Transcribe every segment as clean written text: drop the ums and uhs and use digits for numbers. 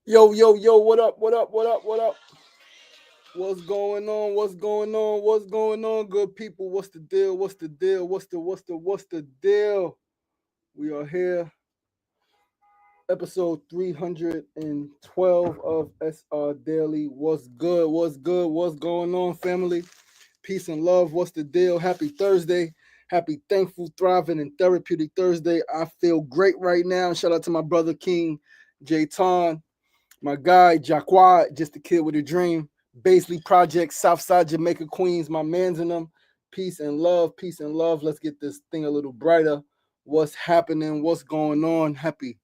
Yo, yo, yo, what up, what up, what up, what up? What's going on? What's going on? What's going on, good people? What's the deal? What's the deal? What's the deal? We are here, episode 312 of SR Daily. What's good? What's good? What's going on, family? Peace and love. What's the deal? Happy Thursday. Happy, thankful, thriving, and therapeutic Thursday. I feel great right now. Shout out to my brother King, J Ton. My guy, Jacquard, just a kid with a dream. Baisley Project, Southside Jamaica, Queens, my man's in them. Peace and love, peace and love. Let's get this thing a little brighter. What's happening? What's going on? Happy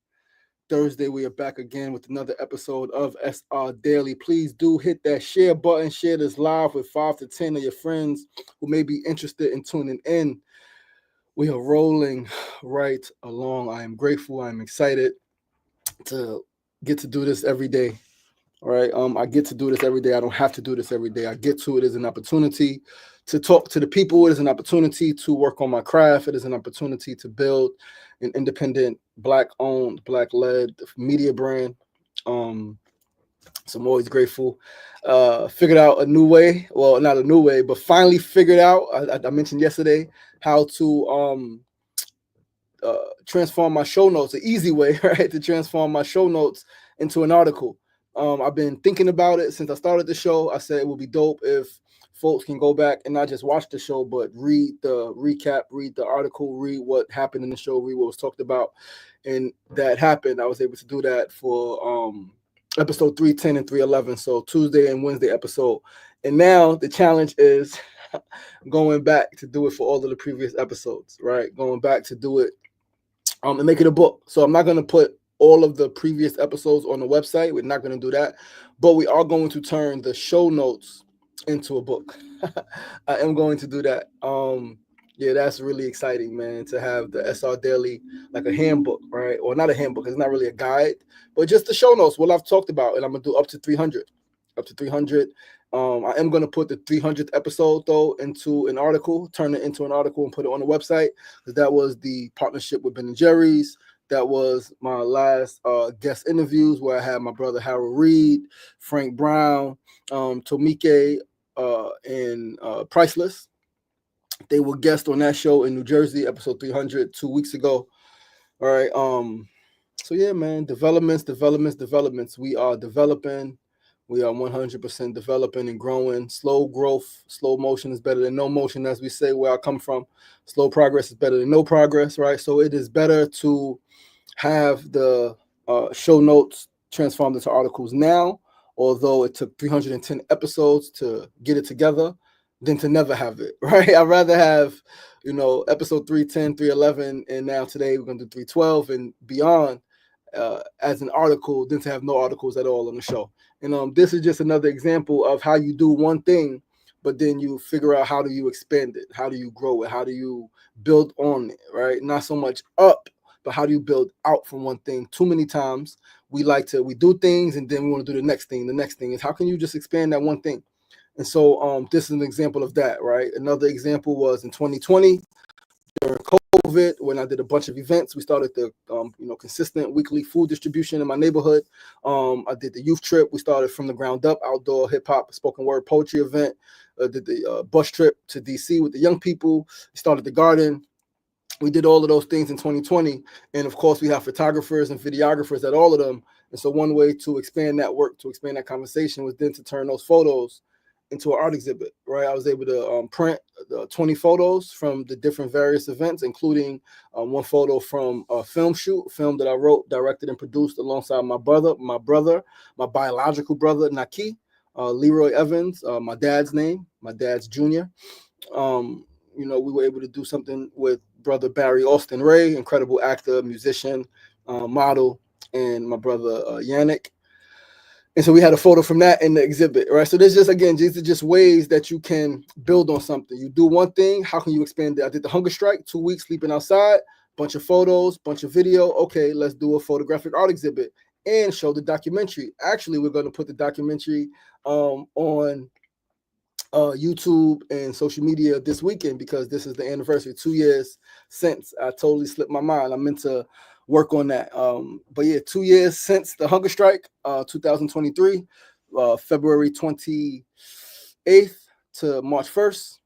Thursday. We are back again with another episode of SR Daily. Please do hit that share button. Share this live with 5 to 10 of your friends who may be interested in tuning in. We are rolling right along. I am grateful. I am excited to get to do this every day. All right. I get to do this every day. I don't have to do this every day. I get to it as an opportunity to talk to the people. It is an opportunity to work on my craft. It is an opportunity to build an independent, Black-owned, Black-led media brand. So I'm always grateful. Figured out a new way. Well, not a new way, but finally figured out. I mentioned yesterday how to transform my show notes, an easy way, right, to transform my show notes into an article. I've been thinking about it since I started the show. I said it would be dope if folks can go back and not just watch the show, but read the recap, read the article, read what happened in the show, read what was talked about. And that happened. I was able to do that for episode 310 and 311. So Tuesday and Wednesday episode. And now the challenge is going back to do it for all of the previous episodes, right? Going back to do it and make it a book. So I'm not going to put all of the previous episodes on the website. We're not going to do that, but we are going to turn the show notes into a book. I am going to do that. Yeah, that's really exciting, man, to have the SR Daily, like a handbook, right? Or not a handbook, it's not really a guide, but just the show notes, what I've talked about, and I'm going to do up to 300. Up to 300. I am going to put the 300th episode, though, into an article, turn it into an article and put it on the website, because that was the partnership with Ben & Jerry's. That was my last guest interviews where I had my brother Harold Reed, Frank Brown, Tomike, and Priceless. They were guests on that show in New Jersey, episode 300, 2 weeks ago. All right. So, yeah, man, developments. We are developing. We are 100% developing and growing. Slow growth, slow motion is better than no motion, as we say where I come from. Slow progress is better than no progress, right? So it is better to have the show notes transformed into articles now, although it took 310 episodes to get it together, than to never have it, right? I'd rather have, episode 310, 311, and now today we're going to do 312 and beyond as an article than to have no articles at all on the show. And this is just another example of how you do one thing, but then you figure out how do you expand it, how do you grow it, how do you build on it, right? Not so much up, but how do you build out from one thing? Too many times we do things and then we want to do the next thing. The next thing is how can you just expand that one thing? And so this is an example of that, right? Another example was in 2020 during COVID, when I did a bunch of events. We started the consistent weekly food distribution in my neighborhood. I did the youth trip. We started from the ground up, outdoor hip hop, spoken word poetry event. Did the bus trip to DC with the young people. We started the garden. We did all of those things in 2020. And of course, we have photographers and videographers at all of them. And so one way to expand that work, to expand that conversation, was then to turn those photos into an art exhibit, right? I was able to print 20 photos from the different various events, including one photo from a film that I wrote, directed, and produced alongside my biological brother, Naki, Leroy Evans, my dad's junior. We were able to do something with brother Barry Austin Ray, incredible actor, musician, model, and my brother Yannick. And so we had a photo from that in the exhibit, right? So there's these are just ways that you can build on something. You do one thing, how can you expand it? I did the hunger strike, 2 weeks sleeping outside, bunch of photos, bunch of video. Okay, let's do a photographic art exhibit and show the documentary. Actually, we're going to put the documentary on YouTube and social media this weekend because this is the anniversary, 2 years since. I totally slipped my mind. I meant to work on that. But yeah, 2 years since the hunger strike, 2023, February 28th to March 1st.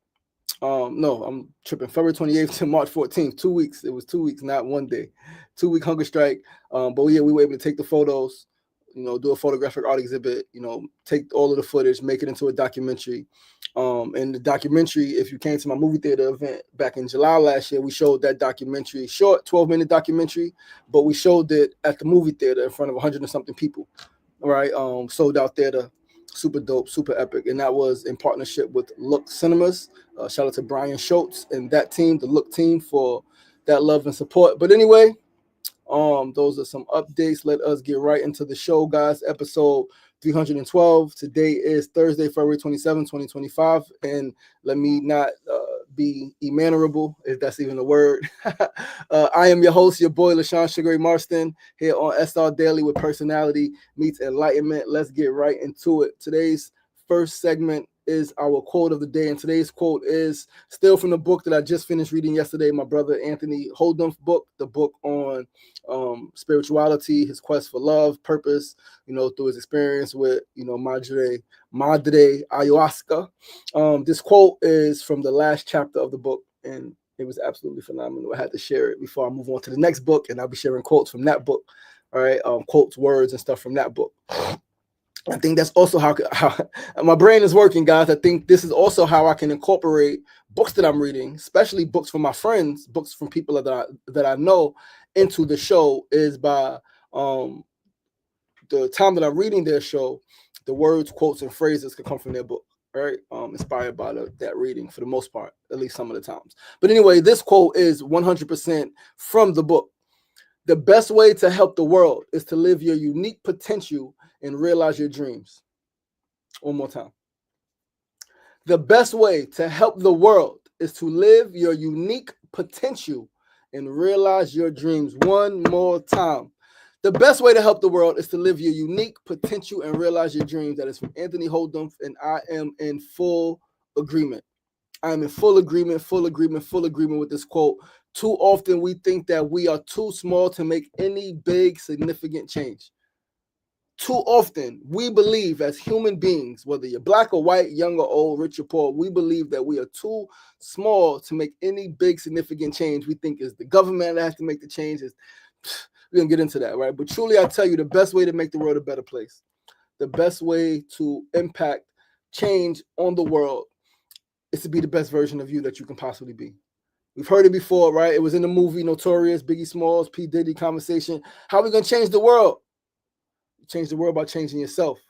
No, I'm tripping. February 28th to March 14th, 2 weeks. It was 2 weeks, not 1 day. 2 week hunger strike. But yeah, we were able to take the photos, do a photographic art exhibit, take all of the footage, make it into a documentary. And the documentary, if you came to my movie theater event back in July last year, we showed that documentary, short 12-minute documentary, but we showed it at the movie theater in front of 100 and something people, right? Sold out theater, super dope, super epic. And that was in partnership with Look Cinemas. Shout out to Brian Schultz and that team, the Look team, for that love and support. But anyway, those are some updates. Let us get right into the show, guys. Episode 312. Today is Thursday, February 27, 2025. And let me not be emannerable, if that's even a word. I am your host, your boy, LaShawn Sugar Marston, here on SRDaily, with personality meets enlightenment. Let's get right into it. Today's first segment is our quote of the day, and today's quote is still from the book that I just finished reading yesterday, my brother Anthony Holden's book, the book on spirituality, his quest for love, purpose, through his experience with, Madre Ayahuasca. This quote is from the last chapter of the book, and it was absolutely phenomenal. I had to share it before I move on to the next book, and I'll be sharing quotes from that book. All right, quotes, words, and stuff from that book. I think that's also how my brain is working, guys. I think this is also how I can incorporate books that I'm reading, especially books from my friends, books from people that I know, into the show, is by the time that I'm reading their show, the words, quotes, and phrases can come from their book, right? Inspired by that reading for the most part, at least some of the times. But anyway, this quote is 100% from the book. The best way to help the world is to live your unique potential and realize your dreams. One more time. The best way to help the world is to live your unique potential and realize your dreams. One more time. The best way to help the world is to live your unique potential and realize your dreams. That is from Anthony Holden, and I am in full agreement. I am in full agreement with this quote. Too often we think that we are too small to make any big, significant change. Too often we believe as human beings, whether you're black or white, young or old, rich or poor, we believe that we are too small to make any big, significant change. We think it's the government that has to make the changes. We're going to get into that, right? But truly, I tell you, the best way to make the world a better place, the best way to impact change on the world, is to be the best version of you that you can possibly be. We've heard it before, right? It was in the movie Notorious, Biggie Smalls, P. Diddy conversation. How are we going to change the world? Change the world by changing yourself.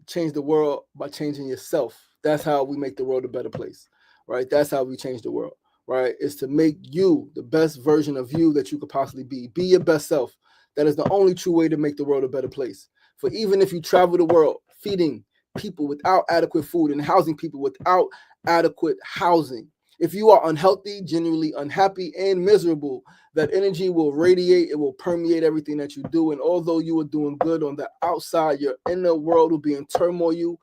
Change the world by changing yourself. That's how we make the world a better place, right? That's how we change the world, right? It's to make you the best version of you that you could possibly be. Be your best self. That is the only true way to make the world a better place. For even if you travel the world feeding people without adequate food and housing people without adequate housing, if you are unhealthy, genuinely unhappy, and miserable, that energy will radiate. It will permeate everything that you do. And although you are doing good on the outside, your inner world will be in turmoil,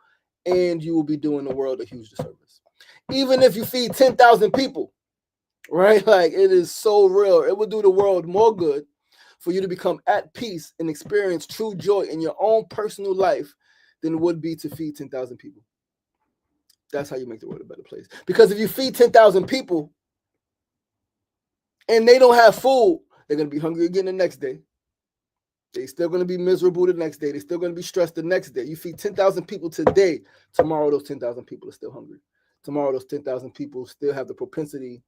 and you will be doing the world a huge disservice. Even if you feed 10,000 people, right? Like, it is so real. It will do the world more good for you to become at peace and experience true joy in your own personal life than it would be to feed 10,000 people. That's how you make the world a better place. Because if you feed 10,000 people and they don't have food, they're going to be hungry again the next day. They're still going to be miserable the next day. They're still going to be stressed the next day. You feed 10,000 people today. Tomorrow, those 10,000 people are still hungry. Tomorrow, those 10,000 people still have the propensity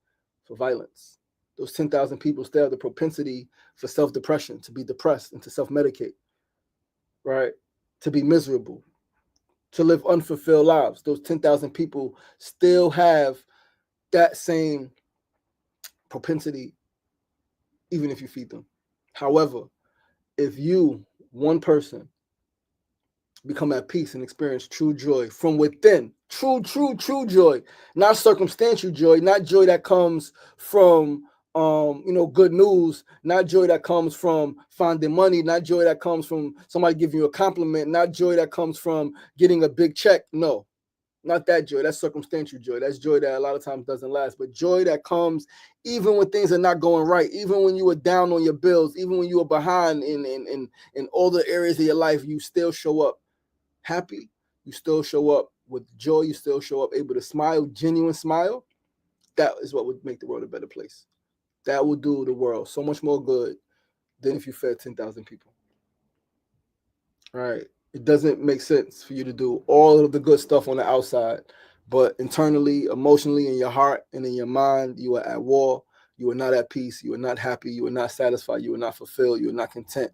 for violence. Those 10,000 people still have the propensity for self-depression, to be depressed and to self-medicate, right? To be miserable, to live unfulfilled lives. Those 10,000 people still have that same propensity, even if you feed them. However, if you, one person, become at peace and experience true joy from within, true joy, not circumstantial joy, not joy that comes from good news, not joy that comes from finding money, not joy that comes from somebody giving you a compliment, not joy that comes from getting a big check. No. Not that joy, that's circumstantial joy. That's joy that a lot of times doesn't last, but joy that comes even when things are not going right, even when you are down on your bills, even when you are behind in all the areas of your life, you still show up happy, you still show up with joy, you still show up able to smile, genuine smile. That is what would make the world a better place. That will do the world so much more good than if you fed 10,000 people. All right. It doesn't make sense for you to do all of the good stuff on the outside, but internally, emotionally, in your heart and in your mind, you are at war. You are not at peace. You are not happy. You are not satisfied. You are not fulfilled. You are not content.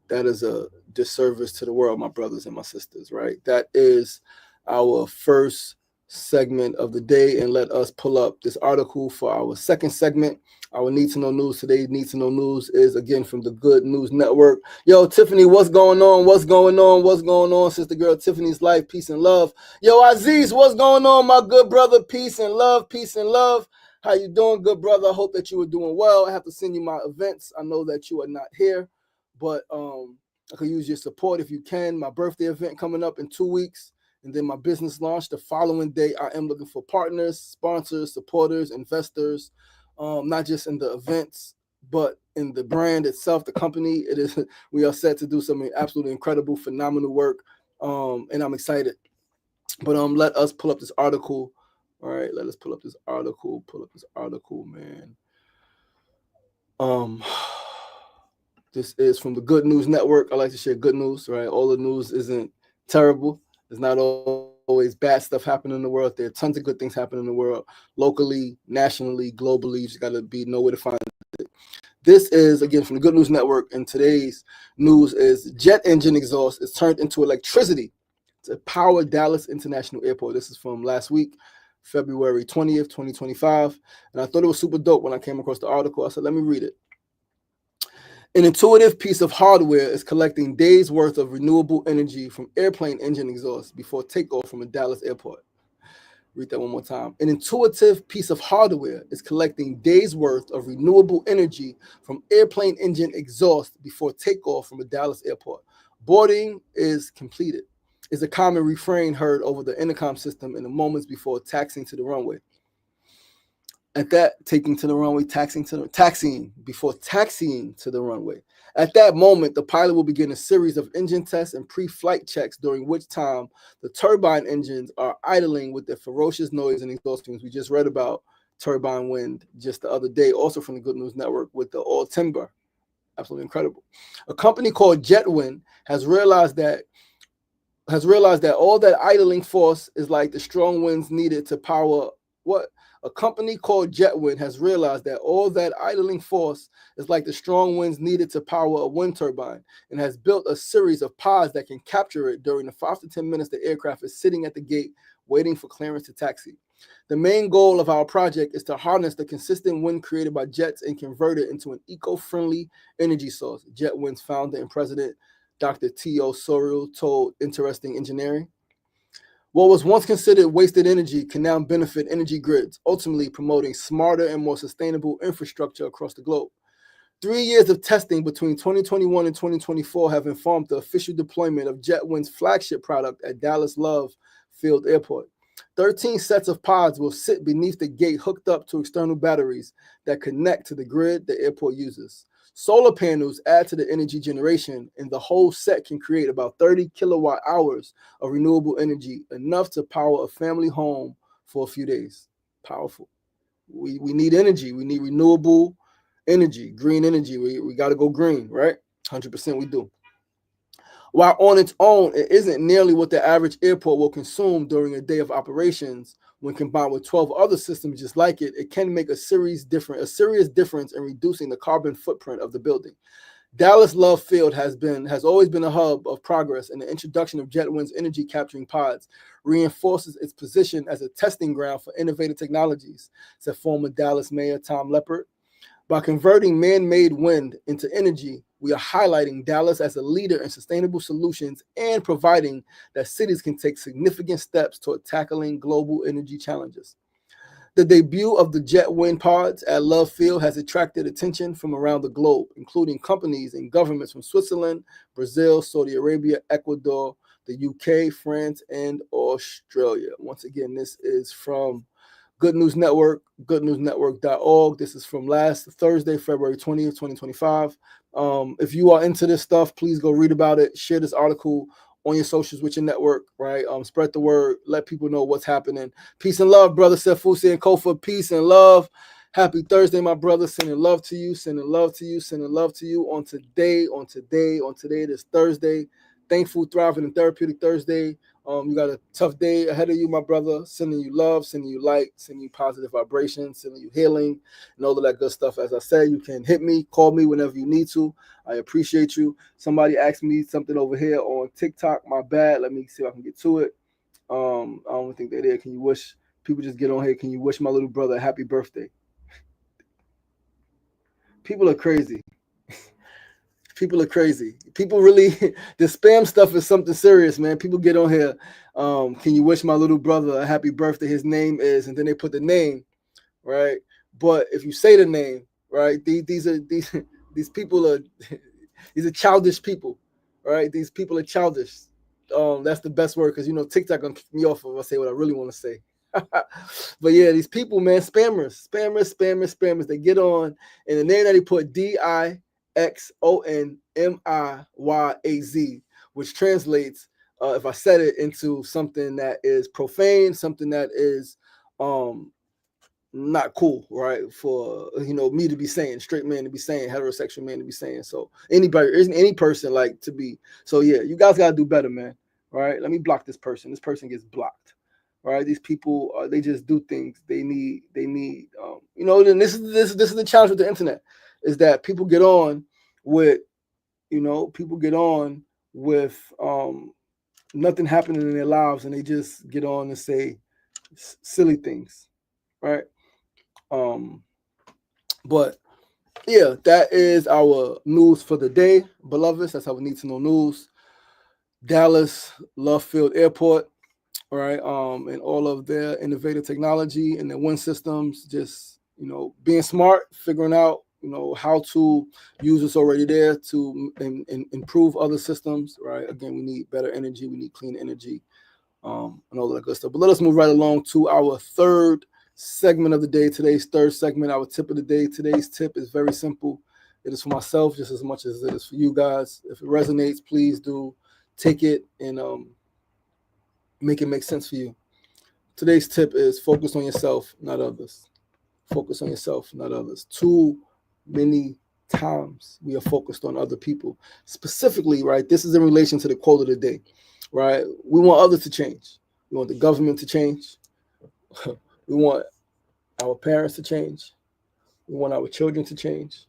That is a disservice to the world, my brothers and my sisters, right? That is our first segment of the day, and let us pull up this article for our second segment. Our Need to Know News. Today's Need to Know News is again from the Good News Network. Yo, Tiffany, what's going on? What's going on? What's going on? Sister girl, Tiffany's life, peace and love. Yo, Aziz, what's going on, my good brother? Peace and love, peace and love. How you doing, good brother? I hope that you are doing well. I have to send you my events. I know that you are not here, but I could use your support if you can. My birthday event coming up in 2 weeks, and then my business launch the following day. I am looking for partners, sponsors, supporters, investors, not just in the events, but in the brand itself, the company. It is. We are set to do something absolutely incredible, phenomenal work, and I'm excited. But let us pull up this article. All right, let us pull up this article. Pull up this article, man. This is from the Good News Network. I like to share good news, right? All the news isn't terrible. There's not always bad stuff happening in the world. There are tons of good things happening in the world, locally, nationally, globally. You just got to know where to find it. This is, again, from the Good News Network, and today's news is jet engine exhaust is turned into electricity to power Dallas International Airport. This is from last week, February 20th, 2025. And I thought it was super dope when I came across the article. I said, let me read it. An intuitive piece of hardware is collecting days' worth of renewable energy from airplane engine exhaust before takeoff from a Dallas airport. Read that one more time. An intuitive piece of hardware is collecting days' worth of renewable energy from airplane engine exhaust before takeoff from a Dallas airport. Boarding is completed, is a common refrain heard over the intercom system in the moments before taxiing to the runway. At that, taxing before taxiing to the runway. At that moment, the pilot will begin a series of engine tests and pre-flight checks, during which time the turbine engines are idling with their ferocious noise and exhaust fumes. We just read about turbine wind just the other day, also from the Good News Network, with the all timber. Absolutely incredible. A company called Jetwind has realized that all that idling force is like the strong winds needed to power what? A company called Jetwind has realized that all that idling force is like the strong winds needed to power a wind turbine, and has built a series of pods that can capture it during the 5 to 10 minutes the aircraft is sitting at the gate waiting for clearance to taxi. The main goal of our project is to harness the consistent wind created by jets and convert it into an eco-friendly energy source, Jetwind's founder and president, Dr. T.O. Sorrell, told Interesting Engineering. What was once considered wasted energy can now benefit energy grids, ultimately promoting smarter and more sustainable infrastructure across the globe. 3 years of testing between 2021 and 2024 have informed the official deployment of Jetwind's flagship product at Dallas Love Field Airport. 13 sets of pods will sit beneath the gate, hooked up to external batteries that connect to the grid the airport uses. Solar panels add to the energy generation, and the whole set can create about 30 kilowatt hours of renewable energy, enough to power a family home for a few days. Powerful. We need energy. We need renewable energy, green energy. We got to go green, right? 100% we do. While on its own, it isn't nearly what the average airport will consume during a day of operations. When combined with 12 other systems just like it, it can make a serious difference in reducing the carbon footprint of the building. Dallas Love Field has always been a hub of progress, and the introduction of Jetwind's energy capturing pods reinforces its position as a testing ground for innovative technologies, said former Dallas Mayor Tom Leppert. By converting man-made wind into energy, we are highlighting Dallas as a leader in sustainable solutions and providing that cities can take significant steps toward tackling global energy challenges. The debut of the Jetwind pods at Love Field has attracted attention from around the globe, including companies and governments from Switzerland, Brazil, Saudi Arabia, Ecuador, the UK, France, and Australia. Once again, this is from Good News Network, goodnewsnetwork.org. This is from last Thursday, February 20th, 2025. If you are into this stuff, please go read about it. Share this article on your socials with your network, right? Spread the word. Let people know what's happening. Peace and love, brother Sefusi and Kofa. Peace and love. Happy Thursday, my brother. Sending love to you, sending love to you, sending love to you on today, this Thursday. Thankful, thriving, and therapeutic Thursday. You got a tough day ahead of you, my brother. Sending you love, sending you light, sending you positive vibrations, sending you healing, and all of that good stuff. As I said, you can hit me, call me whenever you need to. I appreciate you. Somebody asked me something over here on TikTok. My bad. Let me see if I can get to it. I don't think they're there. Can you wish people just get on here? Can you wish my little brother a happy birthday? People are crazy. People are crazy. People really, the spam stuff is something serious, man. People get on here. Can you wish my little brother a happy birthday? His name is, and then they put the name, right? But if you say the name, right, these people are these are childish people, right? These people are childish. That's the best word, because TikTok gonna kick me off if I say what I really want to say. But yeah, these people, man, spammers. They get on, and the name that he put DIXONMIYAZ, which translates, if I said it, into something that is profane, something that is not cool, right? For me to be saying, straight man to be saying, heterosexual man to be saying. So anybody, isn't any person like to be. So yeah, you guys gotta do better, man. All right, let me block this person. This person gets blocked. All right, these people, they just do things. They need. And this is the challenge with the internet, is that people get on with, nothing happening in their lives, and they just get on and say silly things, right? But yeah, that is our news for the day, beloveds. That's our need to know news. Dallas Love Field Airport, right? And all of their innovative technology and their wind systems, just being smart, figuring out how to use what's already there to improve other systems, right? Again, we need better energy, we need clean energy, and all that good stuff. But let us move right along to our third segment of the day. Today's third segment, our tip of the day. Today's tip is very simple. It is for myself just as much as it is for you guys. If it resonates, please do take it and make it make sense for you. Today's tip is focus on yourself, not others. Focus on yourself, not others. Too many times we are focused on other people. Specifically, right, this is in relation to the quote of the day, right? We want others to change. We want the government to change. We want our parents to change. We want our children to change.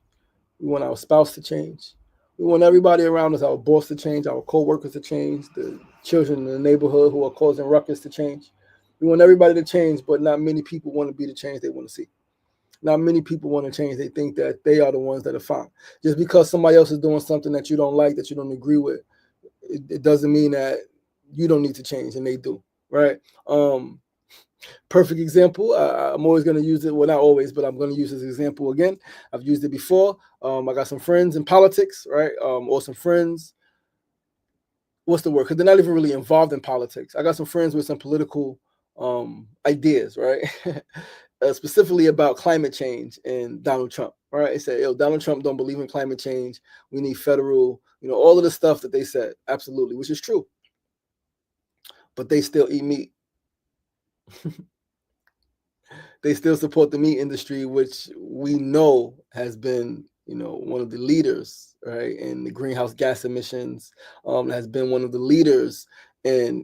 We want our spouse to change. We want everybody around us, our boss to change, our co-workers to change, the children in the neighborhood who are causing ruckus to change. We want everybody to change, but not many people want to be the change they want to see. Not many people want to change. They think that they are the ones that are fine. Just because somebody else is doing something that you don't like, that you don't agree with, it doesn't mean that you don't need to change, and they do, right? Perfect example. I'm always going to use it. Well, not always, but I'm going to use this example again. I've used it before. I got some friends in politics, right? Or some friends. What's the word? Because they're not even really involved in politics. I got some friends with some political ideas, right? Specifically about climate change and Donald Trump, right? They said, Donald Trump don't believe in climate change. We need federal, all of the stuff that they said. Absolutely, which is true. But they still eat meat. They still support the meat industry, which we know has been, one of the leaders, right, in the greenhouse gas emissions, has been one of the leaders in,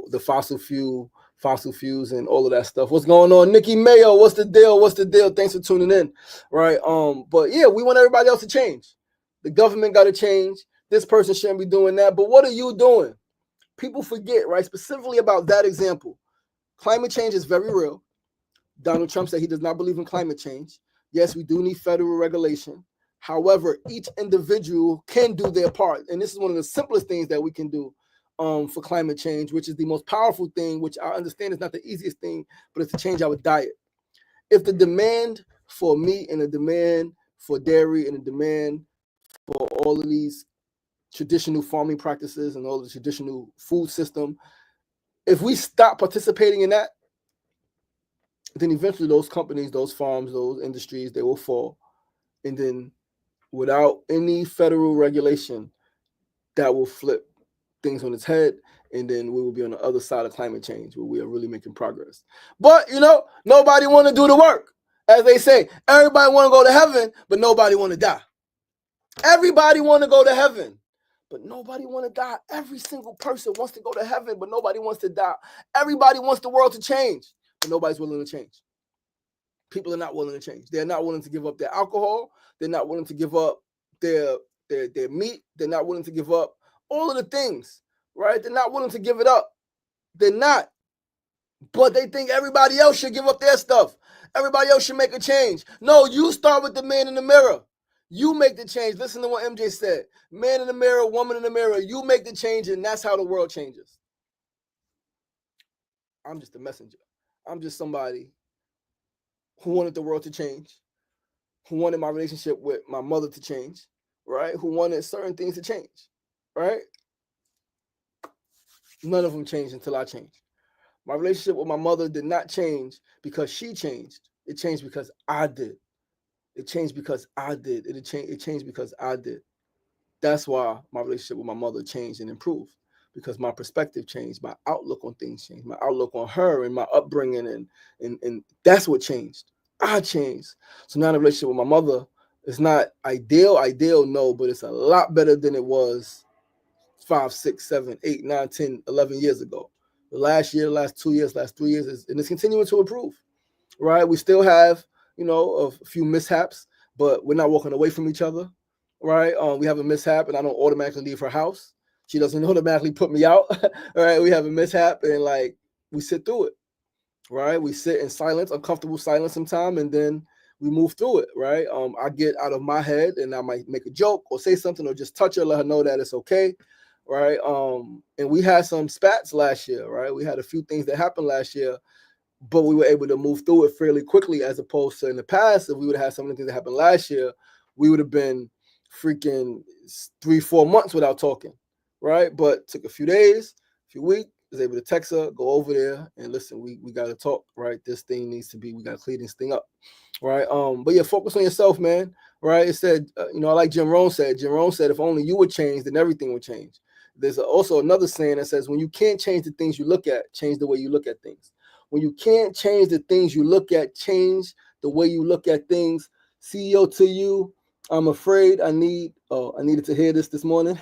the fossil fuels and all of that stuff. What's going on, Nikki Mayo? What's the deal? Thanks for tuning in, right? But yeah, we want everybody else to change. The government got to change. This person shouldn't be doing that. But what are you doing? People forget, right? Specifically about that example. Climate change is very real. Donald Trump said he does not believe in climate change. Yes, we do need federal regulation. However, each individual can do their part. And this is one of the simplest things that we can do for climate change, which is the most powerful thing, which I understand is not the easiest thing, but it's to change our diet. If the demand for meat and the demand for dairy and the demand for all of these traditional farming practices and all the traditional food system, if we stop participating in that, then eventually those companies, those farms, those industries, they will fall. And then without any federal regulation, that will flip things on its head. And then we will be on the other side of climate change where we are really making progress. But, nobody want to do the work. As they say, everybody want to go to heaven, but nobody want to die. Everybody want to go to heaven, but nobody want to die. Every single person wants to go to heaven, but nobody wants to die. Everybody wants the world to change, but nobody's willing to change. People are not willing to change. They're not willing to give up their alcohol. They're not willing to give up their meat. They're not willing to give up all of the things, right? They're not willing to give it up. They're not. But they think everybody else should give up their stuff. Everybody else should make a change. No, you start with the man in the mirror. You make the change. Listen to what MJ said. Man in the mirror, woman in the mirror. You make the change, and that's how the world changes. I'm just a messenger. I'm just somebody who wanted the world to change, who wanted my relationship with my mother to change, right? Who wanted certain things to change, right? None of them changed until I changed. My relationship with my mother did not change because she changed. It changed because I did. It changed because I did. It changed because I did. That's why my relationship with my mother changed and improved, because my perspective changed, my outlook on things changed, my outlook on her and my upbringing, and that's what changed. I changed. So now the relationship with my mother is not ideal, no, but it's a lot better than it was 5, 6, 7, 8, 9, 10, 11 years ago. The last year, the last 2 years, last 3 years, and it's continuing to improve, right? We still have, a few mishaps, but we're not walking away from each other, right? We have a mishap, and I don't automatically leave her house. She doesn't automatically put me out, right? We have a mishap, and we sit through it, right? We sit in silence, uncomfortable silence sometimes, and then we move through it, right? I get out of my head, and I might make a joke or say something or just touch her, let her know that it's okay, right? And we had some spats last year, right? We had a few things that happened last year, but we were able to move through it fairly quickly, as opposed to in the past. If we would have had some of the things that happened last year, we would have been freaking 3-4 months without talking, right? But took a few days, a few weeks, was able to text her, go over there, and listen, we got to talk, right? This thing needs to be, we got to clean this thing up, right? But yeah, focus on yourself, man, right? It said, like Jim Rohn said, if only you would change, then everything would change. There's also another saying that says, when you can't change the things you look at, change the way you look at things. When you can't change the things you look at, change the way you look at things. CEO to you, I'm afraid I needed to hear this morning.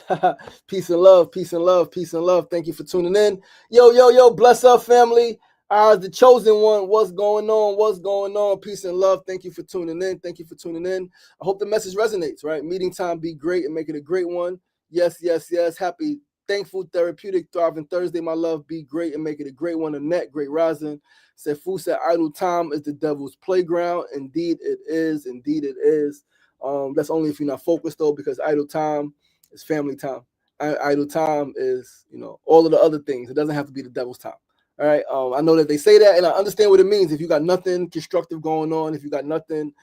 Peace and love, peace and love, peace and love. Thank you for tuning in. Yo, bless up, family. The chosen one, what's going on? Peace and love. Thank you for tuning in. I hope the message resonates, right? Meeting time, be great and make it a great one. Yes. Happy, thankful, therapeutic, thriving Thursday, my love. Be great and make it a great one. Annette, great rising. Said, Fu said, idle time is the devil's playground. Indeed it is. That's only if you're not focused, though, because idle time is family time. Idle time is, all of the other things. It doesn't have to be the devil's time. All right. I know that they say that, and I understand what it means. If you got nothing constructive going on, if you got nothing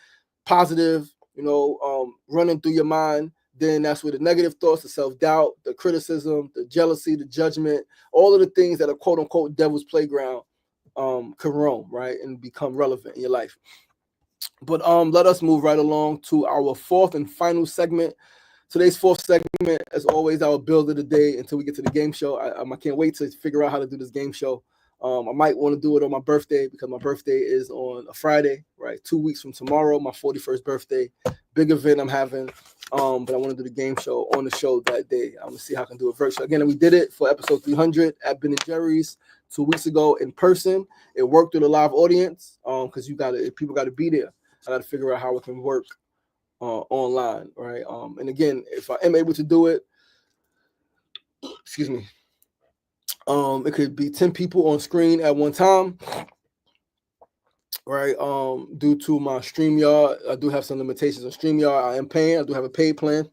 positive, running through your mind, then that's where the negative thoughts, the self-doubt, the criticism, the jealousy, the judgment, all of the things that are quote unquote devil's playground can roam, right, and become relevant in your life. But let us move right along to our fourth and final segment. Today's fourth segment, as always, our build of the day until we get to the game show. I can't wait to figure out how to do this game show. I might want to do it on my birthday, because my birthday is on a Friday, right? 2 weeks from tomorrow, my 41st birthday. Big event I'm having. But I want to do the game show on the show that day. I'm going to see how I can do it virtually. Again, we did it for episode 300 at Ben & Jerry's 2 weeks ago in person. It worked with a live audience because people got to be there. I got to figure out how it can work online, right? And again, if I am able to do it, excuse me, it could be 10 people on screen at one time, right? Due to my StreamYard, I do have some limitations on StreamYard. I am paying. I do have a paid plan.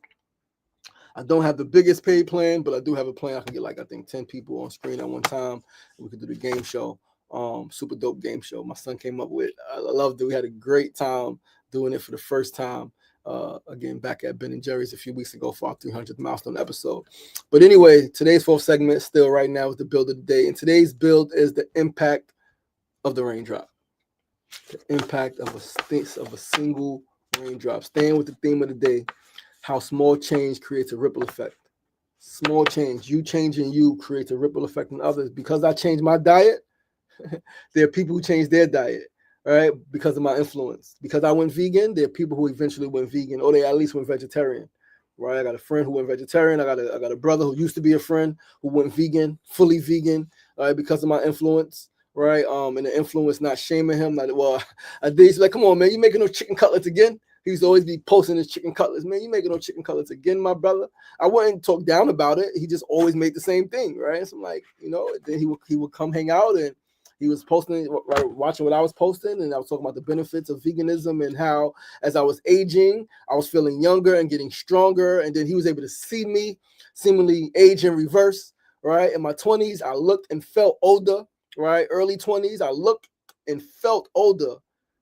I don't have the biggest paid plan, but I do have a plan. I can get 10 people on screen at one time. We could do the game show. Super dope game show my son came up with. I loved it. We had a great time doing it for the first time. Again, back at Ben and Jerry's a few weeks ago for our 300th milestone episode. But anyway, today's fourth segment still right now is the build of the day. And today's build is the impact of the raindrop. The impact of a single raindrop. Staying with the theme of the day, how small change creates a ripple effect. Small change, you changing you creates a ripple effect on others. Because I changed my diet, there are people who change their diet, right? Because of my influence. Because I went vegan, there are people who eventually went vegan, or they at least went vegetarian, right? I got a friend who went vegetarian. I got a brother who used to be a friend who went vegan, fully vegan, right? Because of my influence, right? And the influence not shaming him. Like, well, I did. He's like, come on, man, you making those chicken cutlets again? He used to always be posting his chicken cutlets. Man, you making those chicken cutlets again, my brother? I wouldn't talk down about it. He just always made the same thing, right? So I'm like, then he would come hang out, and he was posting, right, watching what I was posting, and I was talking about the benefits of veganism and how, as I was aging, I was feeling younger and getting stronger. And then he was able to see me seemingly age in reverse, right? In my 20s, I looked and felt older, right? Early 20s, I looked and felt older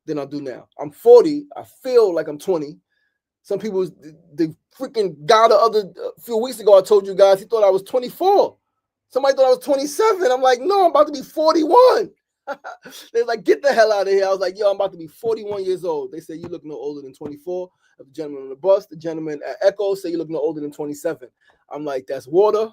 than I do now. I'm 40. I feel like I'm 20. Some people, the freaking guy a few weeks ago, I told you guys, he thought I was 24. Somebody thought I was 27. I'm like, no, I'm about to be 41. They're like, get the hell out of here. I was like, yo, I'm about to be 41 years old. They say, you look no older than 24. The gentleman on the bus, the gentleman at Echo say you look no older than 27. I'm like, that's water.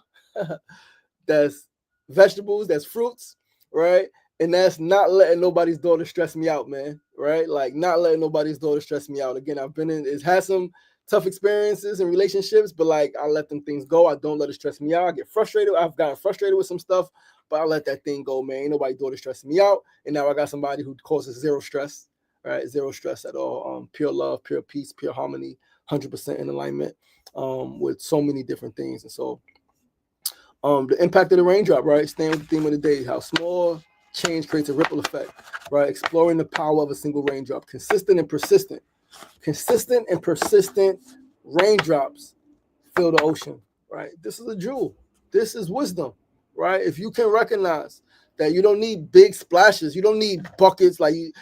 That's vegetables. That's fruits, right? And that's not letting nobody's daughter stress me out, man, right? Like, not letting nobody's daughter stress me out. Again, it's had some tough experiences and relationships, but like, I let them things go. I don't let it stress me out. I get frustrated. I've gotten frustrated with some stuff, but I let that thing go, man. Ain't nobody daughter stressing me out. And now I got somebody who causes zero stress, right? Zero stress at all. Pure love, pure peace, pure harmony, 100% in alignment with so many different things. And so the impact of the raindrop, right? Staying with the theme of the day, how small change creates a ripple effect, right? Exploring the power of a single raindrop. Consistent and persistent raindrops fill the ocean, right? This is a jewel. This is wisdom, right? If you can recognize that you don't need big splashes, you don't need buckets,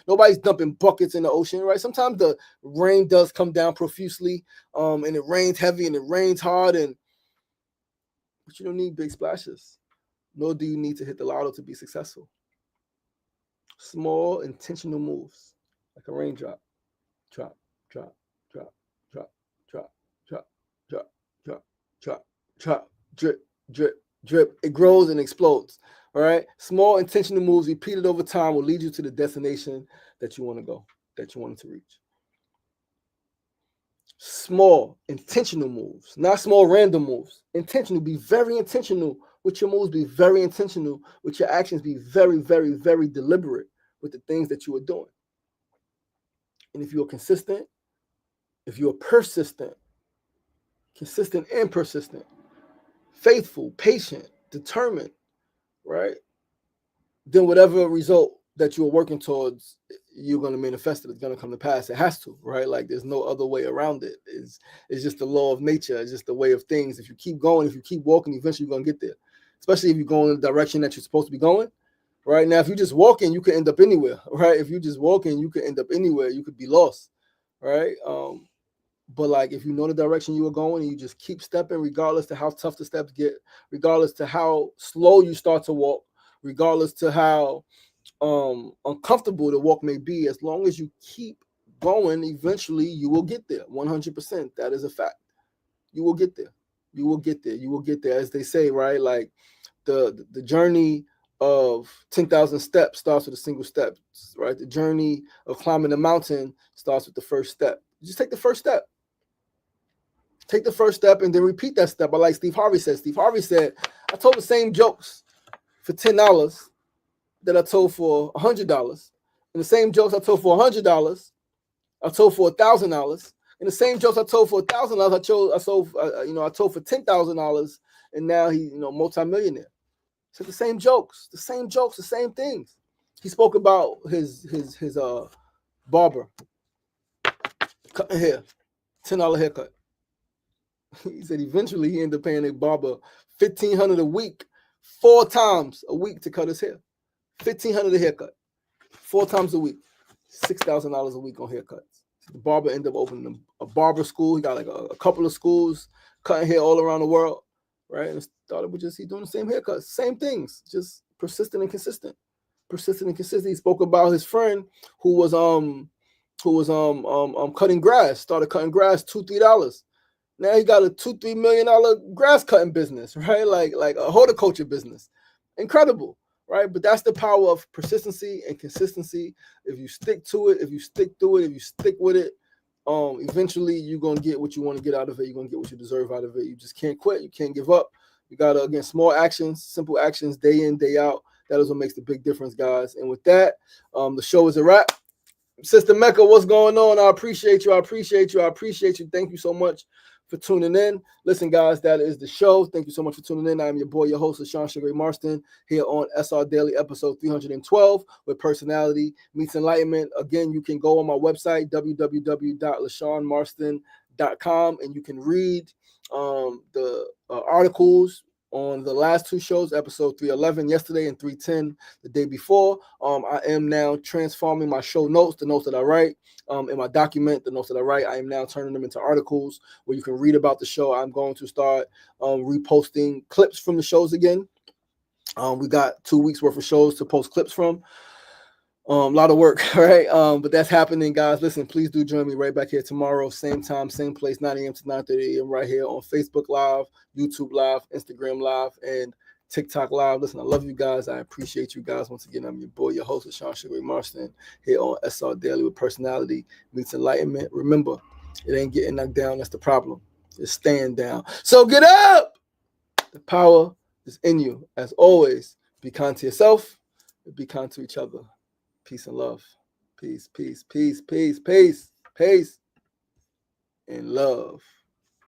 nobody's dumping buckets in the ocean, right? Sometimes the rain does come down profusely, and it rains heavy and it rains hard, but you don't need big splashes, nor do you need to hit the lotto to be successful. Small, intentional moves, like a raindrop. Drop, drop, drop, drop, drop, drop, drop, drop, drop, drop, drip, drip, drip. It grows and explodes. All right. Small, intentional moves repeated over time will lead you to the destination that you want to go, that you want to reach. Small, intentional moves, not small, random moves. Intentional. Be very intentional with your moves. Be very intentional with your actions. Be very, very, very deliberate with the things that you are doing. And if you are consistent, if you are persistent, consistent and persistent, faithful, patient, determined, right? Then whatever result that you are working towards, you're going to manifest it. It's going to come to pass. It has to, right? Like, there's no other way around it. It's just the law of nature. It's just the way of things. If you keep going, if you keep walking, eventually you're going to get there. Especially if you go in the direction that you're supposed to be going. Right now, if you're just walking, you can end up anywhere. Right? If you're just walking, you can end up anywhere. You could be lost. Right? But like, if you know the direction you are going and you just keep stepping, regardless to how tough the steps get, regardless to how slow you start to walk, regardless to how uncomfortable the walk may be, as long as you keep going, eventually you will get there. 100%. That is a fact. You will get there. You will get there. You will get there. As they say, right? Like the journey of 10,000 steps starts with a single step, right? The journey of climbing a mountain starts with the first step. Just take the first step. Take the first step and then repeat that step. I like Steve Harvey said. Steve Harvey said, I told the same jokes for $10 that I told for $100. And the same jokes I told for $100, I told for $1,000. And the same jokes I told for $1,000, I told for $10,000. And now he, multimillionaire. So the same jokes, the same things. He spoke about his barber cutting hair, $10 haircut. He said eventually he ended up paying a barber $1,500 a week, 4 times a week to cut his hair. $1,500 a haircut, 4 times a week, $6,000 a week on haircuts. The barber ended up opening a barber school. He got like a couple of schools, cutting hair all around the world, right? And started with just he doing the same haircuts, same things, just persistent and consistent. Persistent and consistent. He spoke about his friend who was cutting grass, started cutting grass $2-3. Now he got a $2-3 million grass cutting business, right? Like a horticulture business. Incredible, right? But that's the power of persistency and consistency. If you stick to it, if you stick through it, if you stick with it, eventually you're gonna get what you want to get out of it. You're gonna get what you deserve out of it. You just can't quit. You can't give up. You gotta, again, small actions, simple actions, day in, day out. That is what makes the big difference, guys. And with that, the show is a wrap. Sister Mecca, what's going on? I appreciate you. I appreciate you. I appreciate you. Thank you so much for tuning in. Listen, guys, that is the show. Thank you so much for tuning in. I'm your boy, your host, Sean Sugar Marston, here on SR Daily, episode 312, where personality meets enlightenment. Again, you can go on my website, www.LaShawnMarston.com, and you can read the articles on the last two shows, episode 311 yesterday and 310 the day before. I am now transforming my show notes, the notes that I write, in my document, the notes that I write. I am now turning them into articles where you can read about the show. I'm going to start reposting clips from the shows again. We got 2 weeks worth of shows to post clips from. A lot of work, right? But that's happening, guys. Listen, please do join me right back here tomorrow, same time, same place, 9 a.m. to 9:30 a.m. right here on Facebook Live, YouTube Live, Instagram Live, and TikTok Live. Listen, I love you guys. I appreciate you guys. Once again, I'm your boy, your host, Sean Sugar Marston, here on SR Daily, with personality meets enlightenment. Remember, it ain't getting knocked down. That's the problem. It's staying down. So get up. The power is in you. As always, be kind to yourself and be kind to each other. Peace and love. Peace, peace, peace, peace, peace, peace, and love.